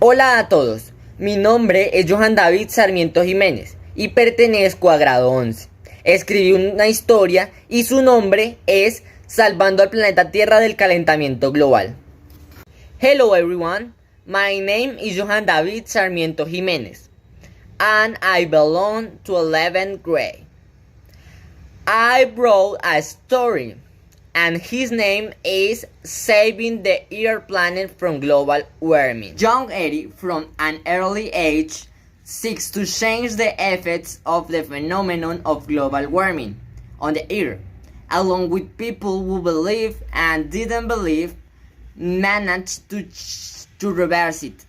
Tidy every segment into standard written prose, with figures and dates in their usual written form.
Hola a todos, mi nombre es Johan David Sarmiento Jiménez y pertenezco a grado 11. Escribí una historia y su nombre es Salvando al planeta Tierra del calentamiento global. Hello everyone, my name is Johan David Sarmiento Jiménez and I belong to 11th grade. I wrote a story and his name is Saving the Earth Planet from Global Warming. Young Eddie, from an early age, seeks to change the effects of the phenomenon of global warming on the Earth, along with people who believe and didn't believe, managed to reverse it.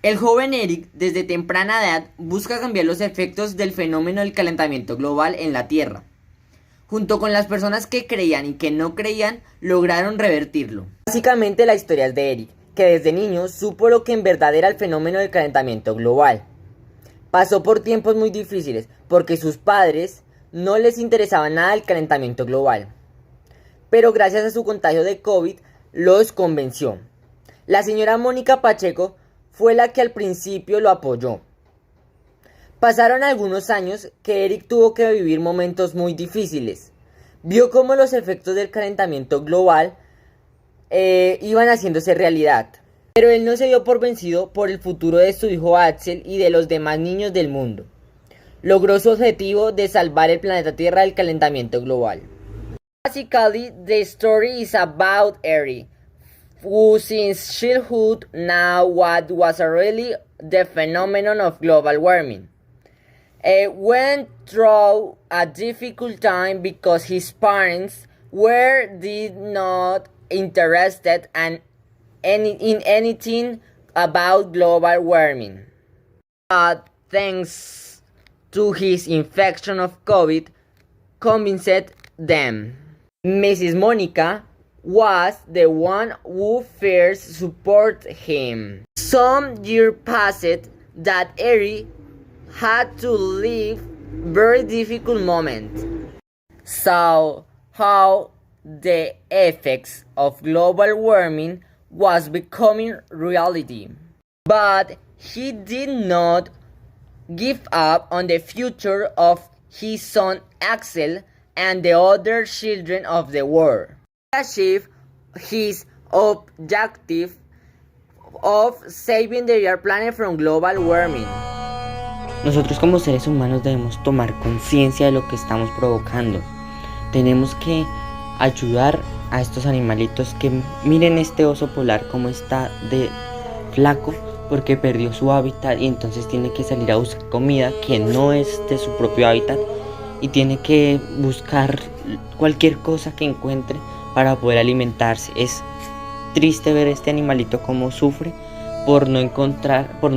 El joven Eric, desde temprana edad, busca cambiar los efectos del fenómeno del calentamiento global en la Tierra. Junto con las personas que creían y que no creían, lograron revertirlo. Básicamente la historia es de Eric, que desde niño supo lo que en verdad era el fenómeno del calentamiento global. Pasó por tiempos muy difíciles, porque sus padres no les interesaba nada el calentamiento global. Pero gracias a su contagio de COVID, los convenció. La señora Mónica Pacheco fue la que al principio lo apoyó. Pasaron algunos años que Eric tuvo que vivir momentos muy difíciles. Vio cómo los efectos del calentamiento global iban haciéndose realidad. Pero él no se dio por vencido por el futuro de su hijo Axel y de los demás niños del mundo. Logró su objetivo de salvar el planeta Tierra del calentamiento global. Basically, the story is about Eric, who since childhood knew what was really the phenomenon of global warming. Went through a difficult time because his parents did not interested in anything about global warming. But thanks to his infection of COVID, convinced them. Mrs. Monica was the one who first supported him. Some years passed that Eric had to live very difficult moments. Saw how the effects of global warming was becoming reality. But he did not give up on the future of his son Axel and the other children of the world. He achieved his objective of saving the Earth planet from global warming. Nosotros como seres humanos debemos tomar conciencia de lo que estamos provocando. Tenemos que ayudar a estos animalitos que miren este oso polar como está de flaco porque perdió su hábitat y entonces tiene que salir a buscar comida que no es de su propio hábitat y tiene que buscar cualquier cosa que encuentre para poder alimentarse. Es triste ver este animalito cómo sufre por no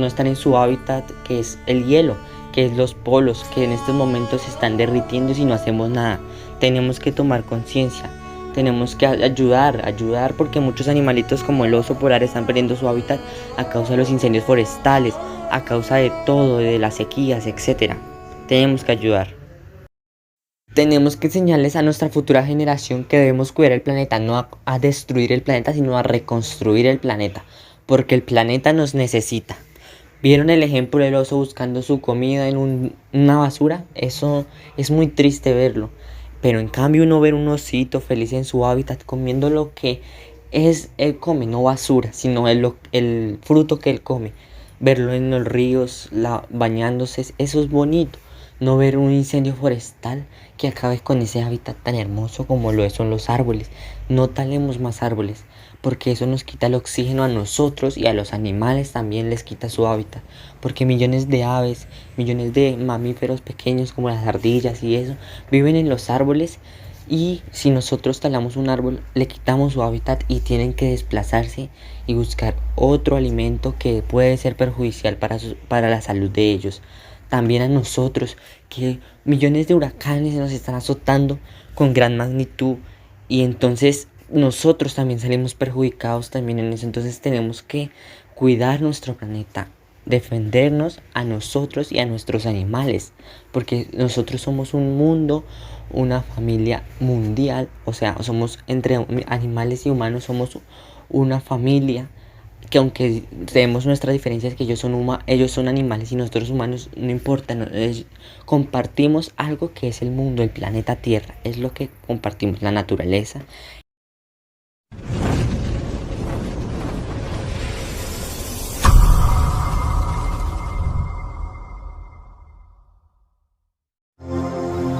estar en su hábitat, que es el hielo, que es los polos, que en estos momentos se están derritiendo si no hacemos nada. Tenemos que tomar conciencia, tenemos que ayudar porque muchos animalitos como el oso polar están perdiendo su hábitat a causa de los incendios forestales, a causa de todo, de las sequías, etc. Tenemos que ayudar. Tenemos que enseñarles a nuestra futura generación que debemos cuidar el planeta, no a destruir el planeta, sino a reconstruir el planeta. Porque el planeta nos necesita. ¿Vieron el ejemplo del oso buscando su comida en una basura? Eso es muy triste verlo. Pero en cambio uno ver un osito feliz en su hábitat comiendo lo que él come, no basura, sino el fruto que él come. Verlo en los ríos, bañándose, eso es bonito. No ver un incendio forestal que acabe con ese hábitat tan hermoso como son los árboles. No talemos más árboles, porque eso nos quita el oxígeno a nosotros y a los animales también les quita su hábitat. Porque millones de aves, millones de mamíferos pequeños como las ardillas y eso, viven en los árboles y si nosotros talamos un árbol, le quitamos su hábitat y tienen que desplazarse y buscar otro alimento que puede ser perjudicial para la salud de ellos. También a nosotros, que millones de huracanes nos están azotando con gran magnitud y entonces nosotros también salimos perjudicados también en eso. Entonces tenemos que cuidar nuestro planeta, defendernos a nosotros y a nuestros animales, porque nosotros somos un mundo, una familia mundial, o sea, somos entre animales y humanos, somos una familia que aunque tenemos nuestras diferencias, que ellos son animales y nosotros humanos, no importa, compartimos algo que es el mundo, el planeta Tierra, es lo que compartimos, la naturaleza.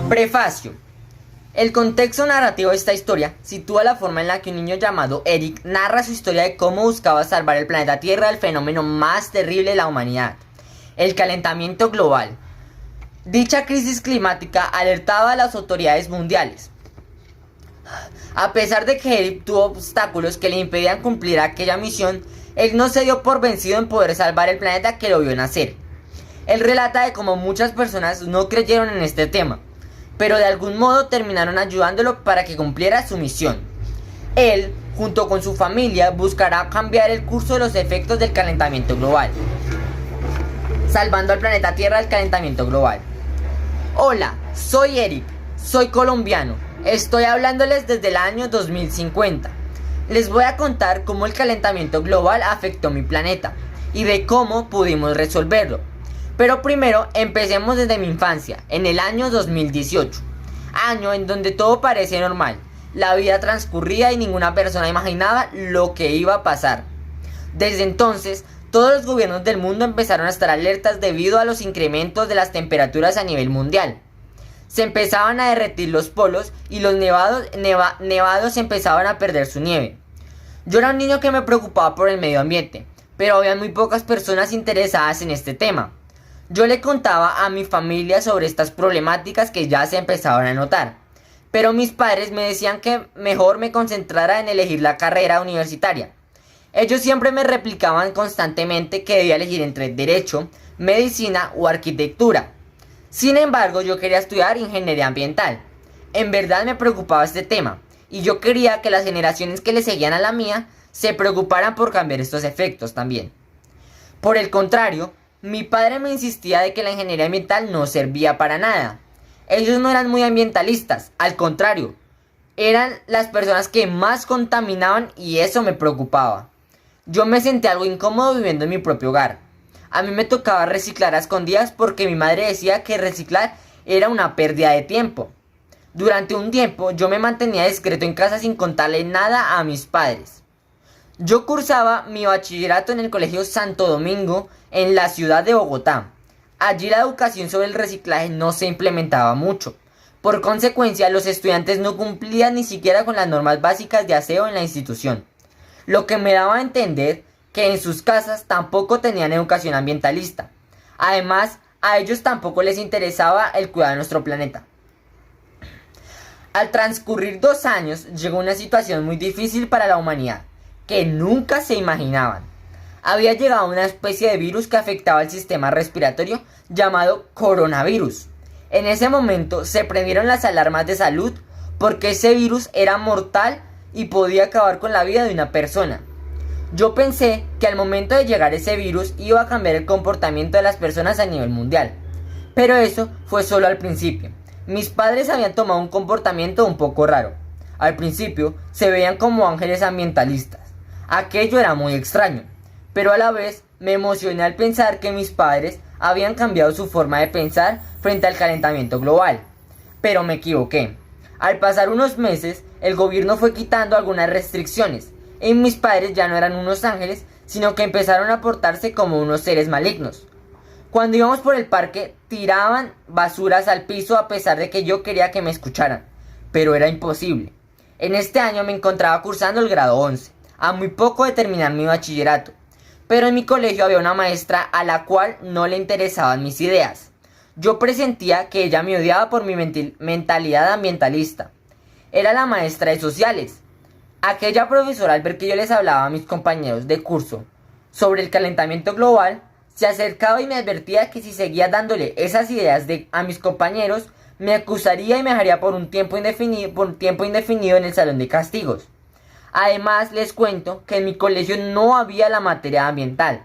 Prefacio. El contexto narrativo de esta historia sitúa la forma en la que un niño llamado Eric narra su historia de cómo buscaba salvar el planeta Tierra del fenómeno más terrible de la humanidad, el calentamiento global. Dicha crisis climática alertaba a las autoridades mundiales. A pesar de que Eric tuvo obstáculos que le impedían cumplir aquella misión, él no se dio por vencido en poder salvar el planeta que lo vio nacer. Él relata de cómo muchas personas no creyeron en este tema, pero de algún modo terminaron ayudándolo para que cumpliera su misión. Él, junto con su familia, buscará cambiar el curso de los efectos del calentamiento global, salvando al planeta Tierra del calentamiento global. Hola, soy Eric, soy colombiano, estoy hablándoles desde el año 2050. Les voy a contar cómo el calentamiento global afectó mi planeta y de cómo pudimos resolverlo. Pero primero empecemos desde mi infancia, en el año 2018, año en donde todo parece normal, la vida transcurría y ninguna persona imaginaba lo que iba a pasar. Desde entonces, todos los gobiernos del mundo empezaron a estar alertas debido a los incrementos de las temperaturas a nivel mundial. Se empezaban a derretir los polos y los nevados empezaban a perder su nieve. Yo era un niño que me preocupaba por el medio ambiente, pero había muy pocas personas interesadas en este tema. Yo le contaba a mi familia sobre estas problemáticas que ya se empezaban a notar, pero mis padres me decían que mejor me concentrara en elegir la carrera universitaria. Ellos siempre me replicaban constantemente que debía elegir entre derecho, medicina o arquitectura. Sin embargo, yo quería estudiar ingeniería ambiental. En verdad me preocupaba este tema, y yo quería que las generaciones que le seguían a la mía se preocuparan por cambiar estos efectos también. Por el contrario, mi padre me insistía de que la ingeniería ambiental no servía para nada. Ellos no eran muy ambientalistas, al contrario, eran las personas que más contaminaban y eso me preocupaba. Yo me sentí algo incómodo viviendo en mi propio hogar. A mí me tocaba reciclar a escondidas porque mi madre decía que reciclar era una pérdida de tiempo. Durante un tiempo yo me mantenía discreto en casa sin contarle nada a mis padres. Yo cursaba mi bachillerato en el Colegio Santo Domingo en la ciudad de Bogotá. Allí la educación sobre el reciclaje no se implementaba mucho. Por consecuencia, los estudiantes no cumplían ni siquiera con las normas básicas de aseo en la institución, lo que me daba a entender que en sus casas tampoco tenían educación ambientalista. Además, a ellos tampoco les interesaba el cuidado de nuestro planeta. Al transcurrir 2 años, llegó una situación muy difícil para la humanidad, que nunca se imaginaban. Había llegado una especie de virus que afectaba el sistema respiratorio llamado coronavirus. En ese momento se prendieron las alarmas de salud porque ese virus era mortal y podía acabar con la vida de una persona. Yo pensé que al momento de llegar ese virus iba a cambiar el comportamiento de las personas a nivel mundial, pero eso fue solo al principio. Mis padres habían tomado un comportamiento un poco raro. Al principio se veían como ángeles ambientalistas. Aquello era muy extraño, pero a la vez me emocioné al pensar que mis padres habían cambiado su forma de pensar frente al calentamiento global. Pero me equivoqué. Al pasar unos meses, el gobierno fue quitando algunas restricciones, y mis padres ya no eran unos ángeles, sino que empezaron a portarse como unos seres malignos. Cuando íbamos por el parque, tiraban basuras al piso a pesar de que yo quería que me escucharan, pero era imposible. En este año me encontraba cursando el grado 11, a muy poco de terminar mi bachillerato, pero en mi colegio había una maestra a la cual no le interesaban mis ideas. Yo presentía que ella me odiaba por mi mentalidad ambientalista. Era la maestra de sociales. Aquella profesora, al ver que yo les hablaba a mis compañeros de curso sobre el calentamiento global, se acercaba y me advertía que si seguía dándole esas ideas a mis compañeros, me acusaría y me dejaría por un tiempo indefinido en el salón de castigos. Además, les cuento que en mi colegio no había la materia ambiental.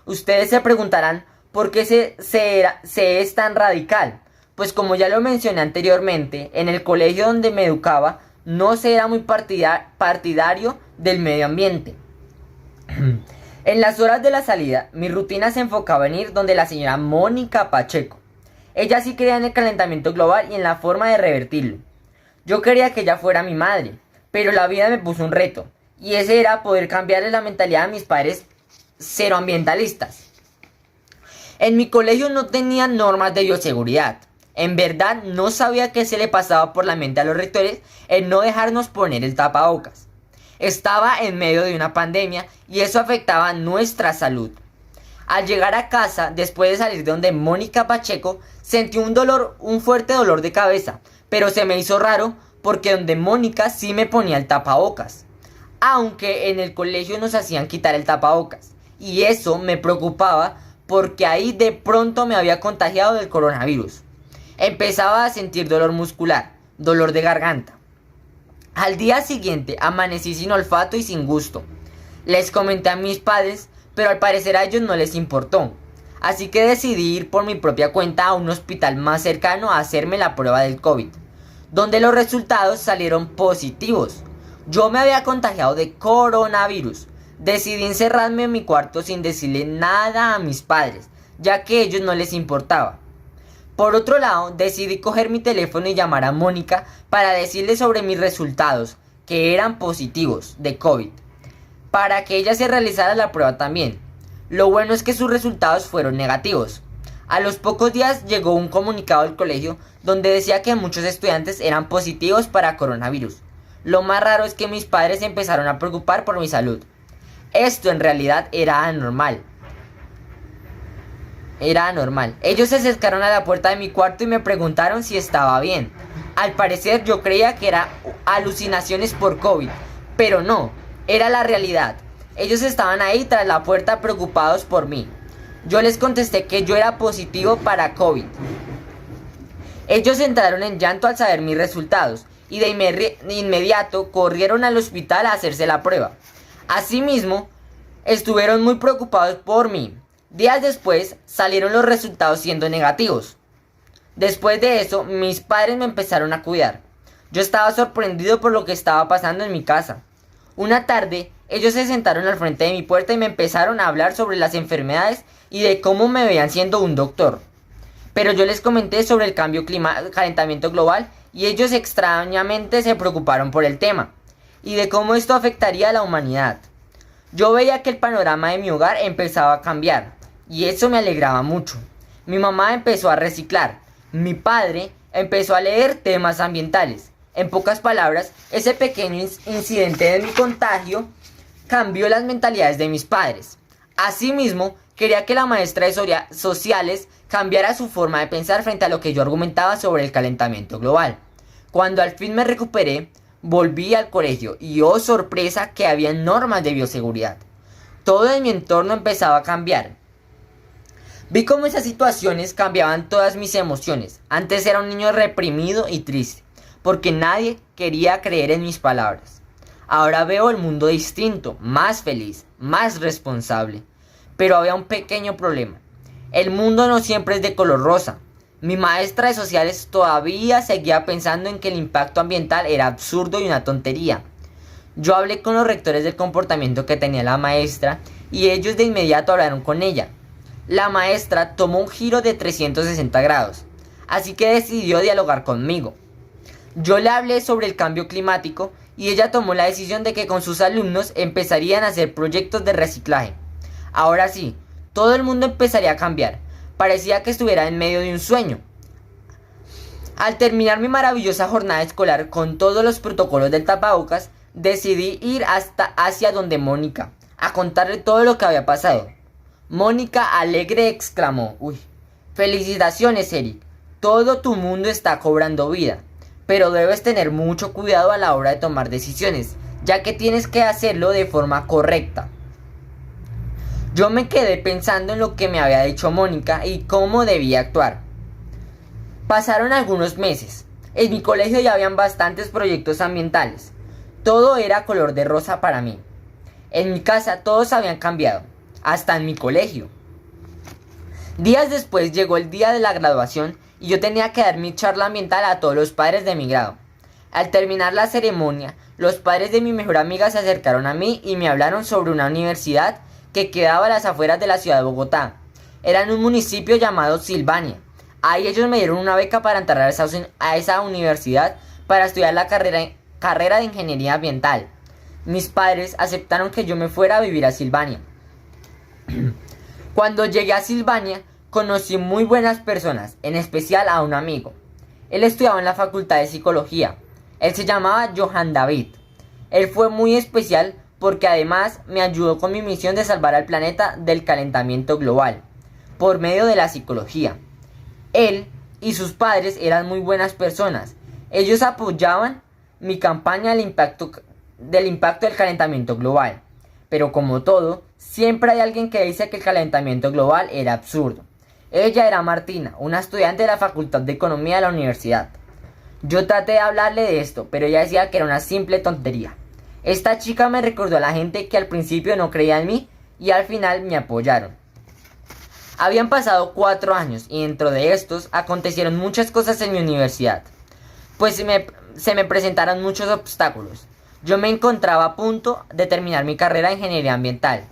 Ustedes se preguntarán por qué se es tan radical. Pues como ya lo mencioné anteriormente, en el colegio donde me educaba no se era muy partidario del medio ambiente. En las horas de la salida, mi rutina se enfocaba en ir donde la señora Mónica Pacheco. Ella sí creía en el calentamiento global y en la forma de revertirlo. Yo quería que ella fuera mi madre, pero la vida me puso un reto, y ese era poder cambiarle la mentalidad a mis padres cero ambientalistas. En mi colegio no tenían normas de bioseguridad. En verdad no sabía qué se le pasaba por la mente a los rectores en no dejarnos poner el tapabocas. Estaba en medio de una pandemia y eso afectaba nuestra salud. Al llegar a casa, después de salir de donde Mónica Pacheco, sentí un fuerte dolor de cabeza, pero se me hizo raro porque donde Mónica sí me ponía el tapabocas. Aunque en el colegio nos hacían quitar el tapabocas. Y eso me preocupaba porque ahí de pronto me había contagiado del coronavirus. Empezaba a sentir dolor muscular, dolor de garganta. Al día siguiente amanecí sin olfato y sin gusto. Les comenté a mis padres, pero al parecer a ellos no les importó. Así que decidí ir por mi propia cuenta a un hospital más cercano a hacerme la prueba del COVID, donde los resultados salieron positivos. Yo me había contagiado de coronavirus. Decidí encerrarme en mi cuarto sin decirle nada a mis padres, ya que a ellos no les importaba. Por otro lado, decidí coger mi teléfono y llamar a Mónica para decirle sobre mis resultados, que eran positivos de COVID, para que ella se realizara la prueba también. Lo bueno es que sus resultados fueron negativos. A los pocos días llegó un comunicado del colegio donde decía que muchos estudiantes eran positivos para coronavirus. Lo más raro es que mis padres se empezaron a preocupar por mi salud. Esto en realidad era anormal. Ellos se acercaron a la puerta de mi cuarto y me preguntaron si estaba bien. Al parecer yo creía que eran alucinaciones por COVID, pero no, era la realidad. Ellos estaban ahí tras la puerta preocupados por mí. Yo les contesté que yo era positivo para COVID. Ellos entraron en llanto al saber mis resultados y de inmediato corrieron al hospital a hacerse la prueba. Asimismo, estuvieron muy preocupados por mí. Días después salieron los resultados siendo negativos. Después de eso, mis padres me empezaron a cuidar. Yo estaba sorprendido por lo que estaba pasando en mi casa. Una tarde, ellos se sentaron al frente de mi puerta y me empezaron a hablar sobre las enfermedades y de cómo me veían siendo un doctor. Pero yo les comenté sobre el calentamiento global y ellos extrañamente se preocuparon por el tema y de cómo esto afectaría a la humanidad. Yo veía que el panorama de mi hogar empezaba a cambiar y eso me alegraba mucho. Mi mamá empezó a reciclar, mi padre empezó a leer temas ambientales. En pocas palabras, ese pequeño incidente de mi contagio cambió las mentalidades de mis padres. Asimismo, quería que la maestra de sociales cambiara su forma de pensar frente a lo que yo argumentaba sobre el calentamiento global. Cuando al fin me recuperé, volví al colegio y oh sorpresa que había normas de bioseguridad. Todo en mi entorno empezaba a cambiar. Vi cómo esas situaciones cambiaban todas mis emociones. Antes era un niño reprimido y triste, porque nadie quería creer en mis palabras. Ahora veo el mundo distinto, más feliz, más responsable. Pero había un pequeño problema. El mundo no siempre es de color rosa. Mi maestra de sociales todavía seguía pensando en que el impacto ambiental era absurdo y una tontería. Yo hablé con los rectores del comportamiento que tenía la maestra y ellos de inmediato hablaron con ella. La maestra tomó un giro de 360 grados, así que decidió dialogar conmigo. Yo le hablé sobre el cambio climático y ella tomó la decisión de que con sus alumnos empezarían a hacer proyectos de reciclaje. Ahora sí, todo el mundo empezaría a cambiar. Parecía que estuviera en medio de un sueño. Al terminar mi maravillosa jornada escolar con todos los protocolos del tapabocas, decidí ir hacia donde Mónica, a contarle todo lo que había pasado. Mónica alegre exclamó: "Uy, felicitaciones, Eric. Todo tu mundo está cobrando vida, pero debes tener mucho cuidado a la hora de tomar decisiones, ya que tienes que hacerlo de forma correcta". Yo me quedé pensando en lo que me había dicho Mónica y cómo debía actuar. Pasaron algunos meses. En mi colegio ya habían bastantes proyectos ambientales. Todo era color de rosa para mí. En mi casa todos habían cambiado, hasta en mi colegio. Días después llegó el día de la graduación y yo tenía que dar mi charla ambiental a todos los padres de mi grado. Al terminar la ceremonia, los padres de mi mejor amiga se acercaron a mí y me hablaron sobre una universidad que quedaba a las afueras de la ciudad de Bogotá. Era en un municipio llamado Silvania. Ahí ellos me dieron una beca para entrar a esa universidad para estudiar la carrera de ingeniería ambiental. Mis padres aceptaron que yo me fuera a vivir a Silvania. Cuando llegué a Silvania, conocí muy buenas personas, en especial a un amigo. Él estudiaba en la Facultad de Psicología. Él se llamaba Johan David. Él fue muy especial porque además me ayudó con mi misión de salvar al planeta del calentamiento global, por medio de la psicología. Él y sus padres eran muy buenas personas. Ellos apoyaban mi campaña del impacto del calentamiento global. Pero como todo, siempre hay alguien que dice que el calentamiento global era absurdo. Ella era Martina, una estudiante de la Facultad de Economía de la universidad. Yo traté de hablarle de esto, pero ella decía que era una simple tontería. Esta chica me recordó a la gente que al principio no creía en mí y al final me apoyaron. Habían pasado 4 años y dentro de estos acontecieron muchas cosas en mi universidad, pues se me presentaron muchos obstáculos. Yo me encontraba a punto de terminar mi carrera de ingeniería ambiental.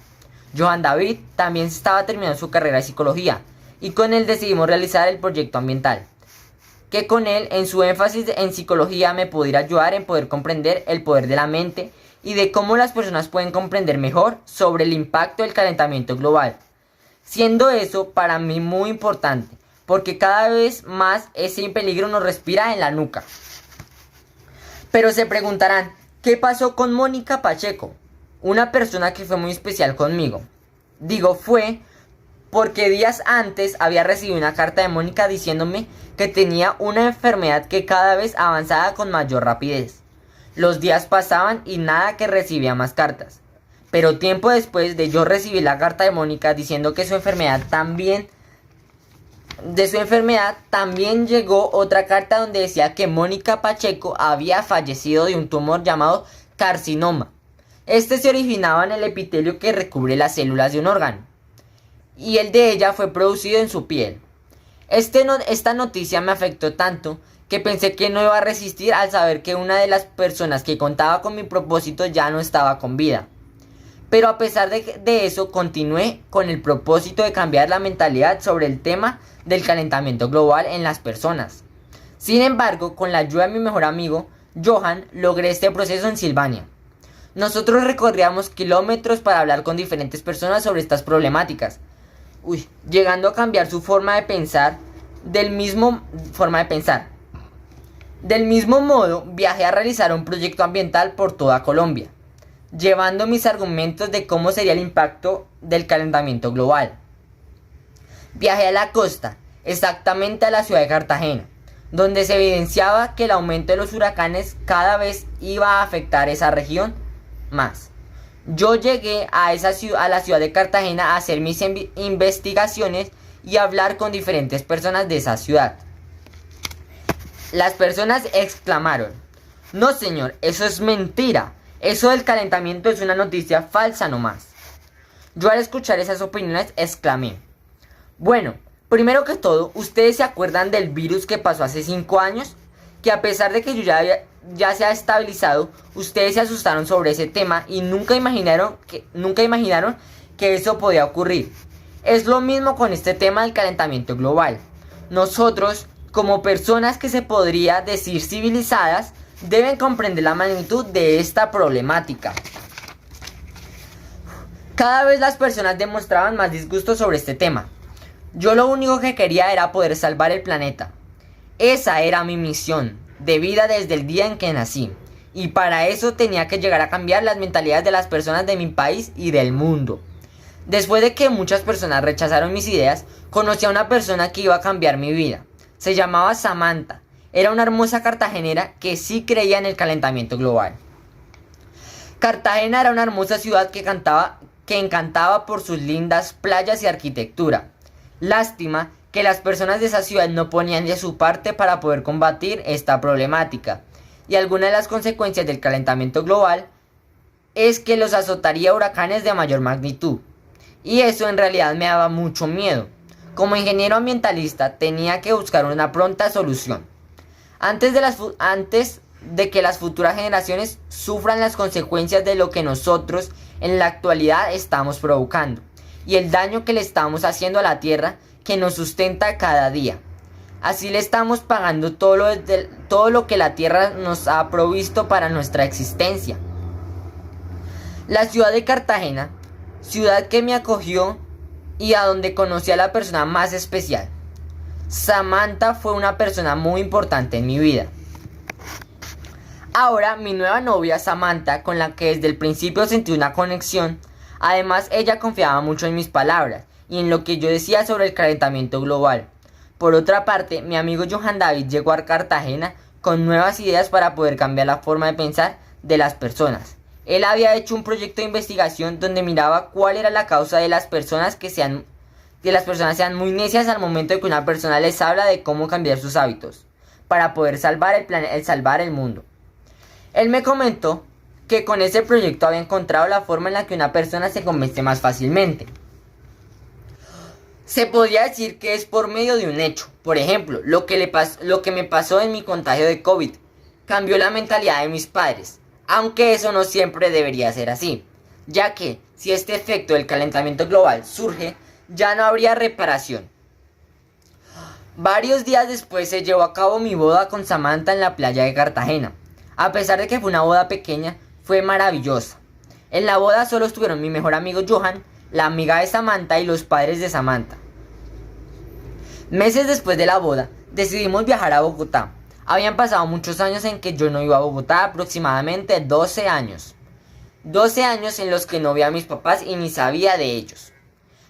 Johan David también estaba terminando su carrera de psicología y con él decidimos realizar el proyecto ambiental, que con él en su énfasis en psicología me pudiera ayudar en poder comprender el poder de la mente y de cómo las personas pueden comprender mejor sobre el impacto del calentamiento global. Siendo eso para mí muy importante, porque cada vez más ese peligro nos respira en la nuca. Pero se preguntarán, ¿qué pasó con Mónica Pacheco? Una persona que fue muy especial conmigo. Digo fue porque días antes había recibido una carta de Mónica diciéndome que tenía una enfermedad que cada vez avanzaba con mayor rapidez. Los días pasaban y nada que recibía más cartas. Pero tiempo después de yo recibir la carta de Mónica diciendo que de su enfermedad también llegó otra carta donde decía que Mónica Pacheco había fallecido de un tumor llamado carcinoma. Este se originaba en el epitelio que recubre las células de un órgano, y el de ella fue producido en su piel. Esta noticia me afectó tanto que pensé que no iba a resistir al saber que una de las personas que contaba con mi propósito ya no estaba con vida. Pero a pesar de eso, continué con el propósito de cambiar la mentalidad sobre el tema del calentamiento global en las personas. Sin embargo, con la ayuda de mi mejor amigo, Johan, logré este proceso en Silvania. Nosotros recorríamos kilómetros para hablar con diferentes personas sobre estas problemáticas, llegando a cambiar su forma de pensar. Del mismo modo, viajé a realizar un proyecto ambiental por toda Colombia, llevando mis argumentos de cómo sería el impacto del calentamiento global. Viajé a la costa, exactamente a la ciudad de Cartagena, donde se evidenciaba que el aumento de los huracanes cada vez iba a afectar esa región más. Yo llegué a la ciudad de Cartagena a hacer mis investigaciones y hablar con diferentes personas de esa ciudad. Las personas exclamaron: "No señor, eso es mentira. Eso del calentamiento es una noticia falsa nomás". Yo al escuchar esas opiniones exclamé: "Bueno, primero que todo, ¿ustedes se acuerdan del virus que pasó hace 5 años? Que a pesar de que ya se ha estabilizado, ustedes se asustaron sobre ese tema y nunca imaginaron que eso podía ocurrir. Es lo mismo con este tema del calentamiento global. Nosotros, como personas que se podría decir civilizadas, deben comprender la magnitud de esta problemática". Cada vez las personas demostraban más disgusto sobre este tema. Yo lo único que quería era poder salvar el planeta. Esa era mi misión de vida desde el día en que nací. Y para eso tenía que llegar a cambiar las mentalidades de las personas de mi país y del mundo. Después de que muchas personas rechazaron mis ideas, conocí a una persona que iba a cambiar mi vida. Se llamaba Samantha. Era una hermosa cartagenera que sí creía en el calentamiento global. Cartagena era una hermosa ciudad que encantaba por sus lindas playas y arquitectura. Lástima que las personas de esa ciudad no ponían de su parte para poder combatir esta problemática. Y alguna de las consecuencias del calentamiento global es que los azotaría huracanes de mayor magnitud. Y eso en realidad me daba mucho miedo. Como ingeniero ambientalista tenía que buscar una pronta solución. Antes de que las futuras generaciones sufran las consecuencias de lo que nosotros en la actualidad estamos provocando y el daño que le estamos haciendo a la tierra que nos sustenta cada día. Así le estamos pagando todo lo que la tierra nos ha provisto para nuestra existencia. La ciudad de Cartagena, ciudad que me acogió y a donde conocí a la persona más especial. Samantha fue una persona muy importante en mi vida. Ahora mi nueva novia Samantha, con la que desde el principio sentí una conexión, además ella confiaba mucho en mis palabras y en lo que yo decía sobre el calentamiento global. Por otra parte, mi amigo Johan David llegó a Cartagena con nuevas ideas para poder cambiar la forma de pensar de las personas. Él había hecho un proyecto de investigación donde miraba cuál era la causa de las personas sean muy necias al momento de que una persona les habla de cómo cambiar sus hábitos para poder salvar el mundo. Él me comentó que con ese proyecto había encontrado la forma en la que una persona se convence más fácilmente. Se podría decir que es por medio de un hecho. Por ejemplo, lo que me pasó en mi contagio de COVID cambió la mentalidad de mis padres, aunque eso no siempre debería ser así, ya que si este efecto del calentamiento global surge, ya no habría reparación. Varios días después se llevó a cabo mi boda con Samantha en la playa de Cartagena. A pesar de que fue una boda pequeña, fue maravillosa. En la boda solo estuvieron mi mejor amigo Johan, la amiga de Samantha y los padres de Samantha. Meses después de la boda, decidimos viajar a Bogotá. Habían pasado muchos años en que yo no iba a Bogotá, aproximadamente 12 años. 12 años en los que no veía a mis papás y ni sabía de ellos.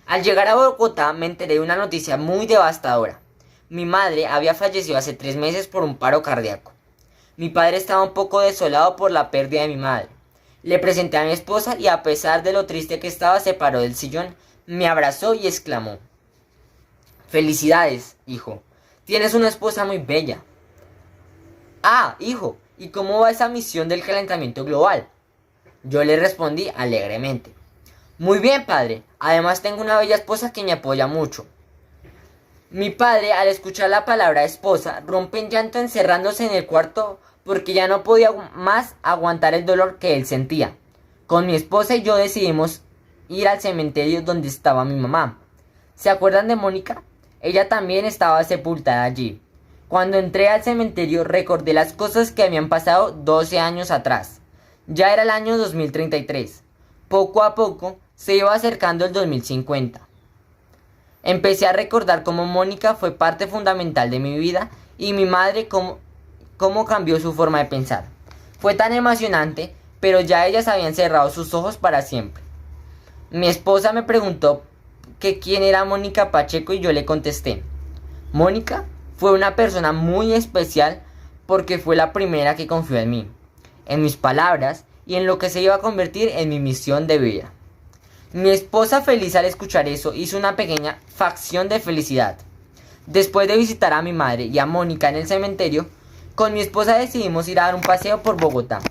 Al llegar a Bogotá me enteré de una noticia muy devastadora. Mi madre había fallecido hace 3 meses por un paro cardíaco. Mi padre estaba un poco desolado por la pérdida de mi madre. Le presenté a mi esposa y a pesar de lo triste que estaba, se paró del sillón, me abrazó y exclamó: «Felicidades, hijo. Tienes una esposa muy bella». «Ah, hijo, ¿y cómo va esa misión del calentamiento global?». Yo le respondí alegremente: «Muy bien, padre. Además tengo una bella esposa que me apoya mucho». Mi padre, al escuchar la palabra esposa, rompe en llanto encerrándose en el cuarto porque ya no podía más aguantar el dolor que él sentía. Con mi esposa y yo decidimos ir al cementerio donde estaba mi mamá. ¿Se acuerdan de Mónica? Ella también estaba sepultada allí. Cuando entré al cementerio recordé las cosas que habían pasado 12 años atrás. Ya era el año 2033. Poco a poco se iba acercando el 2050. Empecé a recordar cómo Mónica fue parte fundamental de mi vida y mi madre cómo cambió su forma de pensar. Fue tan emocionante, pero ya ellas habían cerrado sus ojos para siempre. Mi esposa me preguntó que quién era Mónica Pacheco y yo le contesté: Mónica fue una persona muy especial porque fue la primera que confió en mí, en mis palabras y en lo que se iba a convertir en mi misión de vida. Mi esposa, feliz al escuchar eso, hizo una pequeña facción de felicidad. Después de visitar a mi madre y a Mónica en el cementerio, con mi esposa decidimos ir a dar un paseo por Bogotá.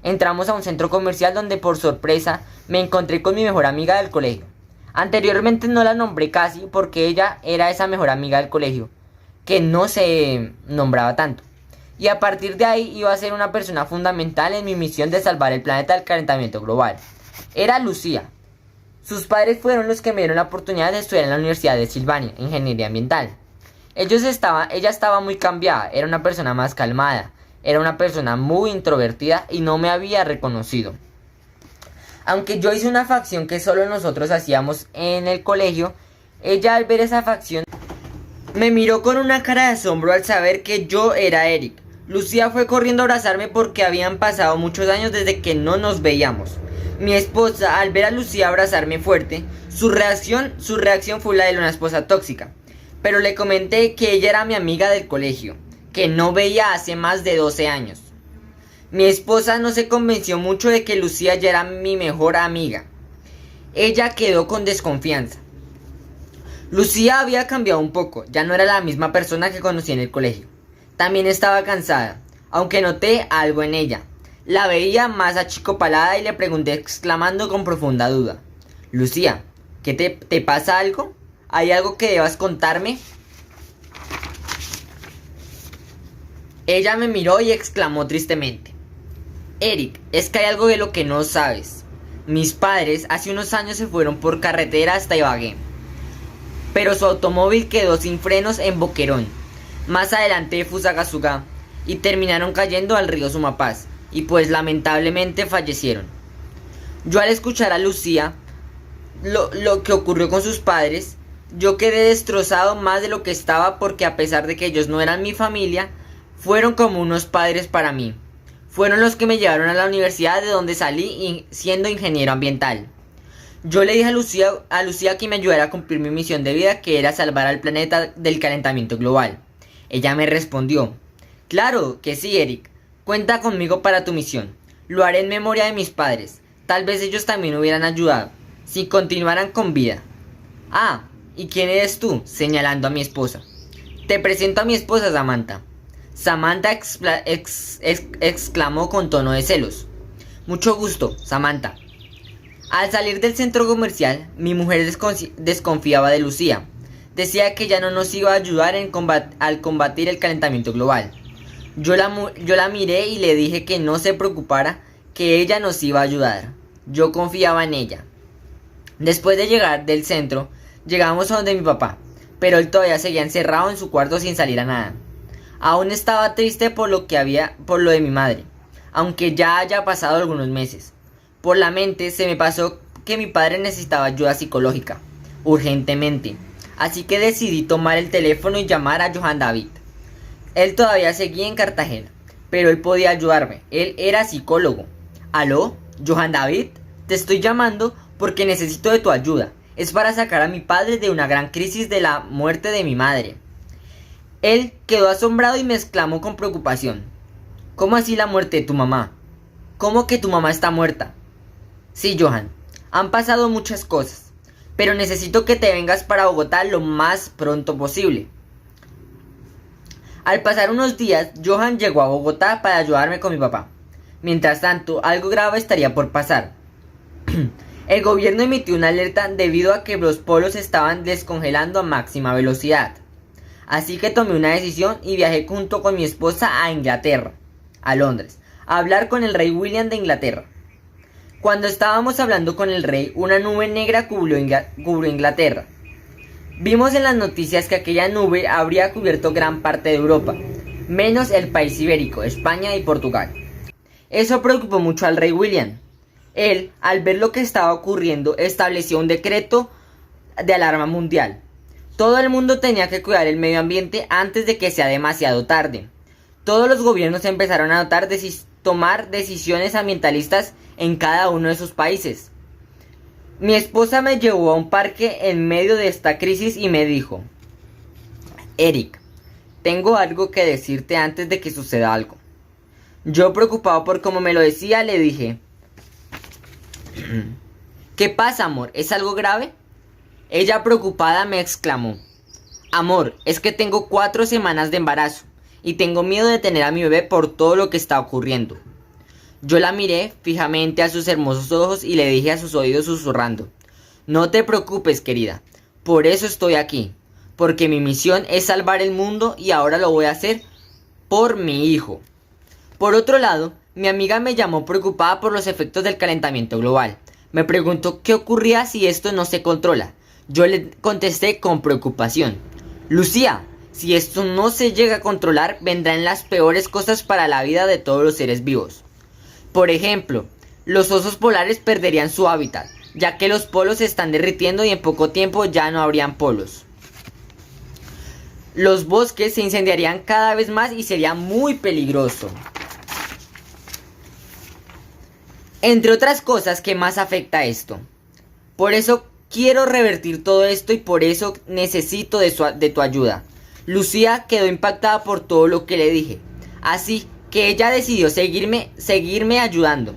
Entramos a un centro comercial donde por sorpresa me encontré con mi mejor amiga del colegio. Anteriormente no la nombré casi porque ella era esa mejor amiga del colegio, que no se nombraba tanto. Y a partir de ahí iba a ser una persona fundamental en mi misión de salvar el planeta del calentamiento global. Era Lucía. Sus padres fueron los que me dieron la oportunidad de estudiar en la Universidad de Silvania, Ingeniería Ambiental. Ella estaba muy cambiada, era una persona más calmada, era una persona muy introvertida y no me había reconocido. Aunque yo hice una facción que solo nosotros hacíamos en el colegio, ella al ver esa facción me miró con una cara de asombro al saber que yo era Eric. Lucía fue corriendo a abrazarme porque habían pasado muchos años desde que no nos veíamos. Mi esposa, al ver a Lucía abrazarme fuerte, su reacción fue la de una esposa tóxica. Pero le comenté que ella era mi amiga del colegio, que no veía hace más de 12 años. Mi esposa no se convenció mucho de que Lucía ya era mi mejor amiga. Ella quedó con desconfianza. Lucía había cambiado un poco, ya no era la misma persona que conocí en el colegio. También estaba cansada, aunque noté algo en ella. La veía más achicopalada y le pregunté exclamando con profunda duda: Lucía, ¿qué te pasa algo? ¿Hay algo que debas contarme? Ella me miró y exclamó tristemente: Eric, es que hay algo de lo que no sabes. Mis padres hace unos años se fueron por carretera hasta Ibagué, pero su automóvil quedó sin frenos en Boquerón, más adelante de Fusagasugá, y terminaron cayendo al río Sumapaz, y pues lamentablemente fallecieron. Yo, al escuchar a Lucía lo que ocurrió con sus padres, yo quedé destrozado más de lo que estaba, porque a pesar de que ellos no eran mi familia, fueron como unos padres para mí. Fueron los que me llevaron a la universidad de donde salí siendo ingeniero ambiental. Yo le dije a Lucía que me ayudara a cumplir mi misión de vida, que era salvar al planeta del calentamiento global. Ella me respondió: claro que sí, Eric, cuenta conmigo para tu misión. Lo haré en memoria de mis padres. Tal vez ellos también hubieran ayudado, si continuaran con vida. Ah, ¿y quién eres tú?, señalando a mi esposa. Te presento a mi esposa, Samantha. Samantha exclamó con tono de celos. Mucho gusto, Samantha. Al salir del centro comercial, mi mujer desconfiaba de Lucía. Decía que ella no nos iba a ayudar al combatir el calentamiento global. Yo la miré y le dije que no se preocupara, que ella nos iba a ayudar. Yo confiaba en ella. Después de llegar del centro, llegamos a donde mi papá, pero él todavía seguía encerrado en su cuarto sin salir a nada. Aún estaba triste por lo de mi madre, aunque ya haya pasado algunos meses. Por la mente se me pasó que mi padre necesitaba ayuda psicológica, urgentemente. Así que decidí tomar el teléfono y llamar a Johan David. Él todavía seguía en Cartagena, pero él podía ayudarme. Él era psicólogo. ¿Aló, Johan David? Te estoy llamando porque necesito de tu ayuda. Es para sacar a mi padre de una gran crisis de la muerte de mi madre. Él quedó asombrado y me exclamó con preocupación: ¿cómo así la muerte de tu mamá? ¿Cómo que tu mamá está muerta? Sí, Johan, han pasado muchas cosas, pero necesito que te vengas para Bogotá lo más pronto posible. Al pasar unos días, Johan llegó a Bogotá para ayudarme con mi papá. Mientras tanto, algo grave estaría por pasar. El gobierno emitió una alerta debido a que los polos estaban descongelando a máxima velocidad. Así que tomé una decisión y viajé junto con mi esposa a Inglaterra, a Londres, a hablar con el rey William de Inglaterra. Cuando estábamos hablando con el rey, una nube negra cubrió Inglaterra. Vimos en las noticias que aquella nube habría cubierto gran parte de Europa, menos el país ibérico, España y Portugal. Eso preocupó mucho al rey William. Él, al ver lo que estaba ocurriendo, estableció un decreto de alarma mundial. Todo el mundo tenía que cuidar el medio ambiente antes de que sea demasiado tarde. Todos los gobiernos empezaron a tomar decisiones ambientalistas en cada uno de sus países. Mi esposa me llevó a un parque en medio de esta crisis y me dijo: Eric, tengo algo que decirte antes de que suceda algo. Yo, preocupado por cómo me lo decía, le dije: ¿qué pasa, amor? ¿Es algo grave? Ella, preocupada, me exclamó: amor, es que tengo 4 semanas de embarazo y tengo miedo de tener a mi bebé por todo lo que está ocurriendo. Yo la miré fijamente a sus hermosos ojos y le dije a sus oídos susurrando: no te preocupes, querida, por eso estoy aquí, porque mi misión es salvar el mundo y ahora lo voy a hacer por mi hijo. Por otro lado, mi amiga me llamó preocupada por los efectos del calentamiento global. Me preguntó qué ocurría si esto no se controla. Yo le contesté con preocupación: Lucía, si esto no se llega a controlar, vendrán las peores cosas para la vida de todos los seres vivos. Por ejemplo, los osos polares perderían su hábitat, ya que los polos se están derritiendo y en poco tiempo ya no habrían polos. Los bosques se incendiarían cada vez más y sería muy peligroso. Entre otras cosas que más afecta esto. Por eso quiero revertir todo esto y por eso necesito de tu ayuda. Lucía quedó impactada por todo lo que le dije, así que ella decidió seguirme ayudando.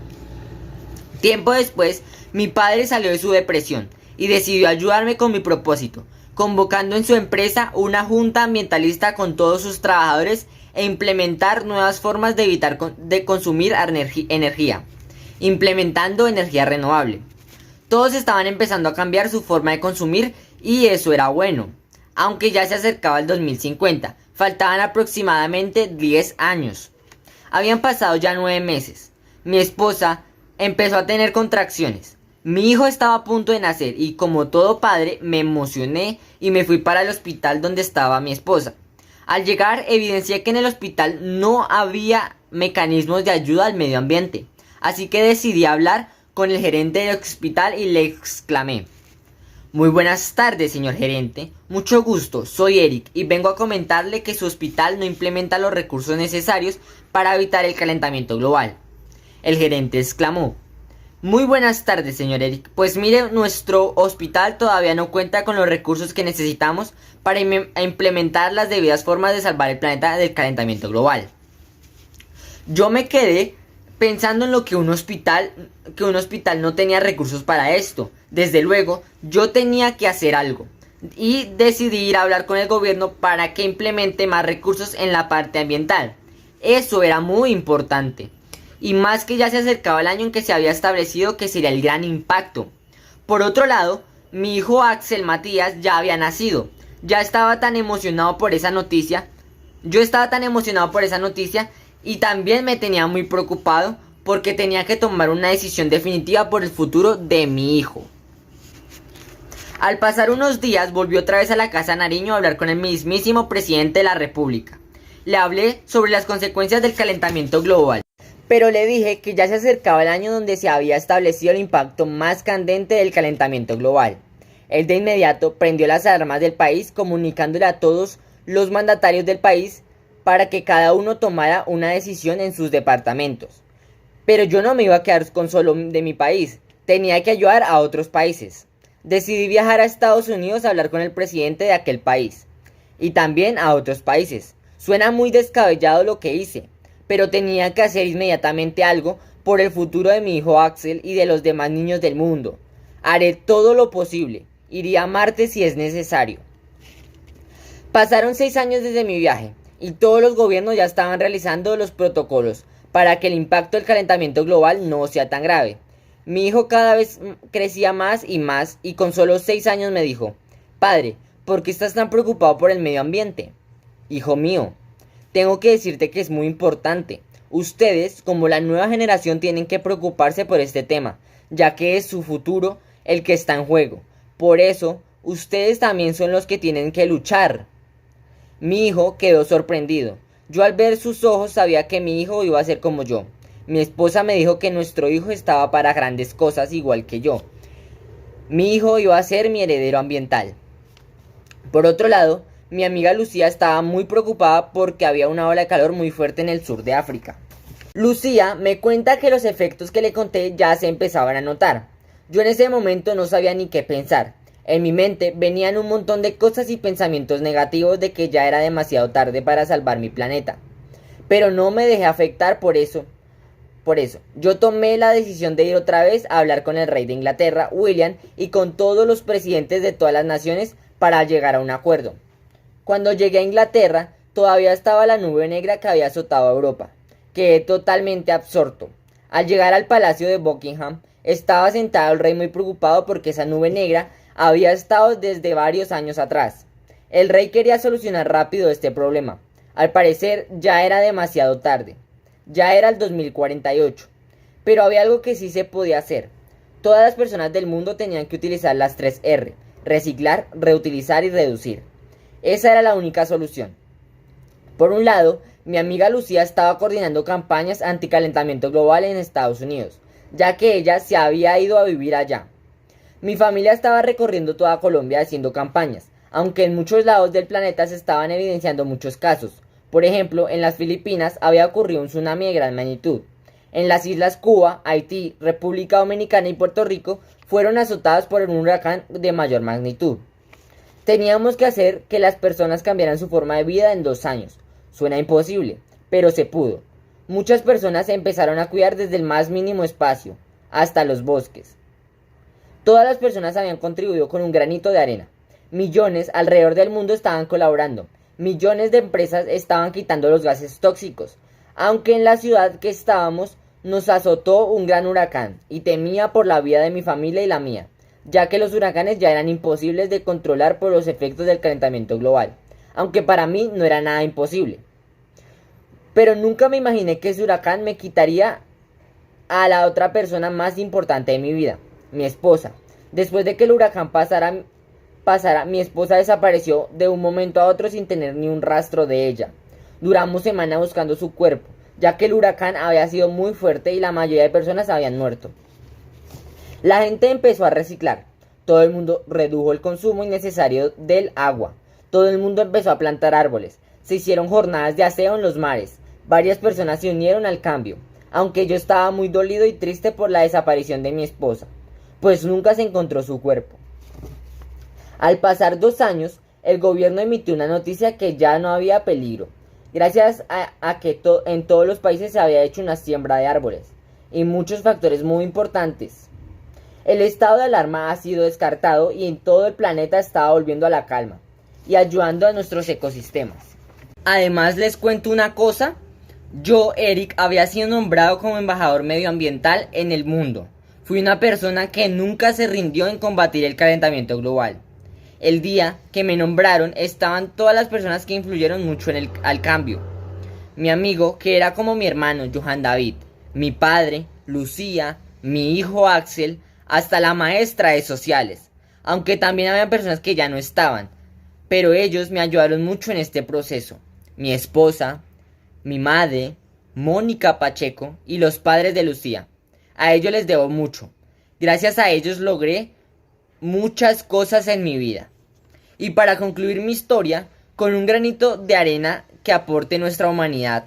Tiempo después, mi padre salió de su depresión y decidió ayudarme con mi propósito, convocando en su empresa una junta ambientalista con todos sus trabajadores e implementar nuevas formas de evitar de consumir energía, implementando energía renovable. Todos estaban empezando a cambiar su forma de consumir y eso era bueno, aunque ya se acercaba el 2050, faltaban aproximadamente 10 años. Habían pasado ya 9 meses. Mi esposa empezó a tener contracciones. Mi hijo estaba a punto de nacer y como todo padre me emocioné y me fui para el hospital donde estaba mi esposa. Al llegar evidencié que en el hospital no había mecanismos de ayuda al medio ambiente, así que decidí hablar con el gerente del hospital y le exclamé: muy buenas tardes, señor gerente. Mucho gusto, soy Eric y vengo a comentarle que su hospital no implementa los recursos necesarios para evitar el calentamiento global. El gerente exclamó: muy buenas tardes, señor Eric. Pues mire, nuestro hospital todavía no cuenta con los recursos que necesitamos para implementar las debidas formas de salvar el planeta del calentamiento global. Yo me quedé pensando en lo que un hospital no tenía recursos para esto. Desde luego, yo tenía que hacer algo y decidí ir a hablar con el gobierno para que implemente más recursos en la parte ambiental. Eso era muy importante. Y más que ya se acercaba el año en que se había establecido que sería el gran impacto. Por otro lado, mi hijo Axel Matías ya había nacido. Ya estaba tan emocionado por esa noticia. Yo estaba tan emocionado por esa noticia y también me tenía muy preocupado porque tenía que tomar una decisión definitiva por el futuro de mi hijo. Al pasar unos días volví otra vez a la Casa Nariño a hablar con el mismísimo presidente de la República. Le hablé sobre las consecuencias del calentamiento global, pero le dije que ya se acercaba el año donde se había establecido el impacto más candente del calentamiento global. Él de inmediato prendió las alarmas del país, comunicándole a todos los mandatarios del país para que cada uno tomara una decisión en sus departamentos. Pero yo no me iba a quedar con solo de mi país, tenía que ayudar a otros países. Decidí viajar a Estados Unidos a hablar con el presidente de aquel país y también a otros países. Suena muy descabellado lo que hice, pero tenía que hacer inmediatamente algo por el futuro de mi hijo Axel y de los demás niños del mundo. Haré todo lo posible, iré a Marte si es necesario. Pasaron 6 años desde mi viaje y todos los gobiernos ya estaban realizando los protocolos para que el impacto del calentamiento global no sea tan grave. Mi hijo cada vez crecía más y con solo 6 años me dijo: padre, ¿por qué estás tan preocupado por el medio ambiente? Hijo mío, tengo que decirte que es muy importante. Ustedes, como la nueva generación, tienen que preocuparse por este tema, ya que es su futuro el que está en juego. Por eso, ustedes también son los que tienen que luchar. Mi hijo quedó sorprendido. Yo al ver sus ojos sabía que mi hijo iba a ser como yo. Mi esposa me dijo que nuestro hijo estaba para grandes cosas igual que yo. Mi hijo iba a ser mi heredero ambiental. Por otro lado, mi amiga Lucía estaba muy preocupada porque había una ola de calor muy fuerte en el sur de África. Lucía me cuenta que los efectos que le conté ya se empezaban a notar. Yo en ese momento no sabía ni qué pensar. En mi mente venían un montón de cosas y pensamientos negativos de que ya era demasiado tarde para salvar mi planeta. Pero no me dejé afectar por eso. Yo tomé la decisión de ir otra vez a hablar con el rey de Inglaterra, William, y con todos los presidentes de todas las naciones para llegar a un acuerdo. Cuando llegué a Inglaterra, todavía estaba la nube negra que había azotado a Europa. Quedé totalmente absorto. Al llegar al palacio de Buckingham, estaba sentado el rey muy preocupado porque esa nube negra había estado desde varios años atrás. El rey quería solucionar rápido este problema. Al parecer ya era demasiado tarde. Ya era el 2048. Pero había algo que sí se podía hacer. Todas las personas del mundo tenían que utilizar las 3 R: reciclar, reutilizar y reducir. Esa era la única solución. Por un lado, mi amiga Lucía estaba coordinando campañas anticalentamiento global en Estados Unidos, ya que ella se había ido a vivir allá. Mi familia estaba recorriendo toda Colombia haciendo campañas, aunque en muchos lados del planeta se estaban evidenciando muchos casos. Por ejemplo, en las Filipinas había ocurrido un tsunami de gran magnitud. En las islas Cuba, Haití, República Dominicana y Puerto Rico fueron azotadas por un huracán de mayor magnitud. Teníamos que hacer que las personas cambiaran su forma de vida en 2 años. Suena imposible, pero se pudo. Muchas personas empezaron a cuidar desde el más mínimo espacio hasta los bosques. Todas las personas habían contribuido con un granito de arena. Millones alrededor del mundo estaban colaborando. Millones de empresas estaban quitando los gases tóxicos. Aunque en la ciudad que estábamos nos azotó un gran huracán y temía por la vida de mi familia y la mía, ya que los huracanes ya eran imposibles de controlar por los efectos del calentamiento global, aunque para mí no era nada imposible. Pero nunca me imaginé que ese huracán me quitaría a la otra persona más importante de mi vida, mi esposa. Después de que el huracán pasara, mi esposa desapareció de un momento a otro sin tener ni un rastro de ella. Duramos semanas buscando su cuerpo, ya que el huracán había sido muy fuerte y la mayoría de personas habían muerto. La gente empezó a reciclar. Todo el mundo redujo el consumo innecesario del agua. Todo el mundo empezó a plantar árboles. Se hicieron jornadas de aseo en los mares. Varias personas se unieron al cambio, aunque yo estaba muy dolido y triste por la desaparición de mi esposa, pues nunca se encontró su cuerpo. Al pasar 2 años, el gobierno emitió una noticia que ya no había peligro, gracias a que en todos los países se había hecho una siembra de árboles, y muchos factores muy importantes. El estado de alarma ha sido descartado y en todo el planeta estaba volviendo a la calma y ayudando a nuestros ecosistemas. Además, les cuento una cosa. Yo, Eric, había sido nombrado como embajador medioambiental en el mundo. Fui una persona que nunca se rindió en combatir el calentamiento global. El día que me nombraron estaban todas las personas que influyeron mucho al cambio. Mi amigo, que era como mi hermano, Johan David, mi padre, Lucía, mi hijo Axel, hasta la maestra de sociales, aunque también había personas que ya no estaban, pero ellos me ayudaron mucho en este proceso. Mi esposa, mi madre, Mónica Pacheco y los padres de Lucía. A ellos les debo mucho. Gracias a ellos logré muchas cosas en mi vida. Y para concluir mi historia, con un granito de arena que aporte nuestra humanidad,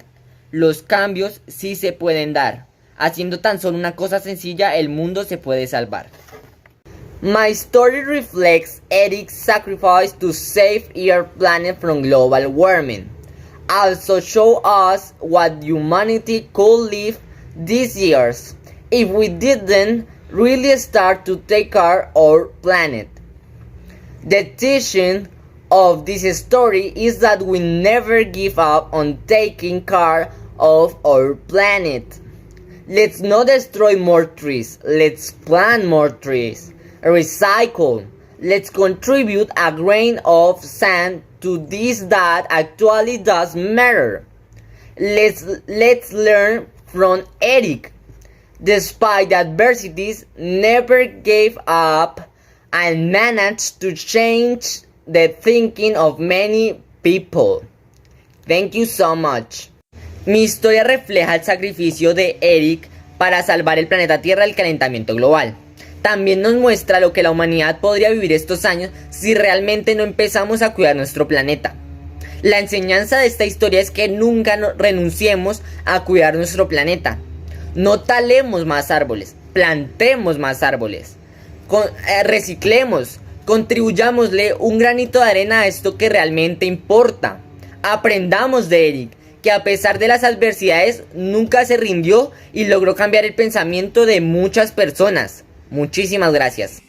los cambios sí se pueden dar. Haciendo tan solo una cosa sencilla, el mundo se puede salvar. My story reflects Eric's sacrifice to save our planet from global warming. Also show us what humanity could live these years if we didn't really start to take care of our planet. The teaching of this story is that we never give up on taking care of our planet. Let's not destroy more trees, let's plant more trees. Recycle. Let's contribute a grain of sand to this that actually does matter. Let's learn from Eric. Despite the adversities, never gave up and managed to change the thinking of many people. Thank you so much. Mi historia refleja el sacrificio de Eric para salvar el planeta Tierra del calentamiento global. También nos muestra lo que la humanidad podría vivir estos años si realmente no empezamos a cuidar nuestro planeta. La enseñanza de esta historia es que nunca renunciemos a cuidar nuestro planeta. No talemos más árboles, plantemos más árboles, reciclemos, contribuyámosle un granito de arena a esto que realmente importa. Aprendamos de Eric, que a pesar de las adversidades nunca se rindió y logró cambiar el pensamiento de muchas personas. Muchísimas gracias.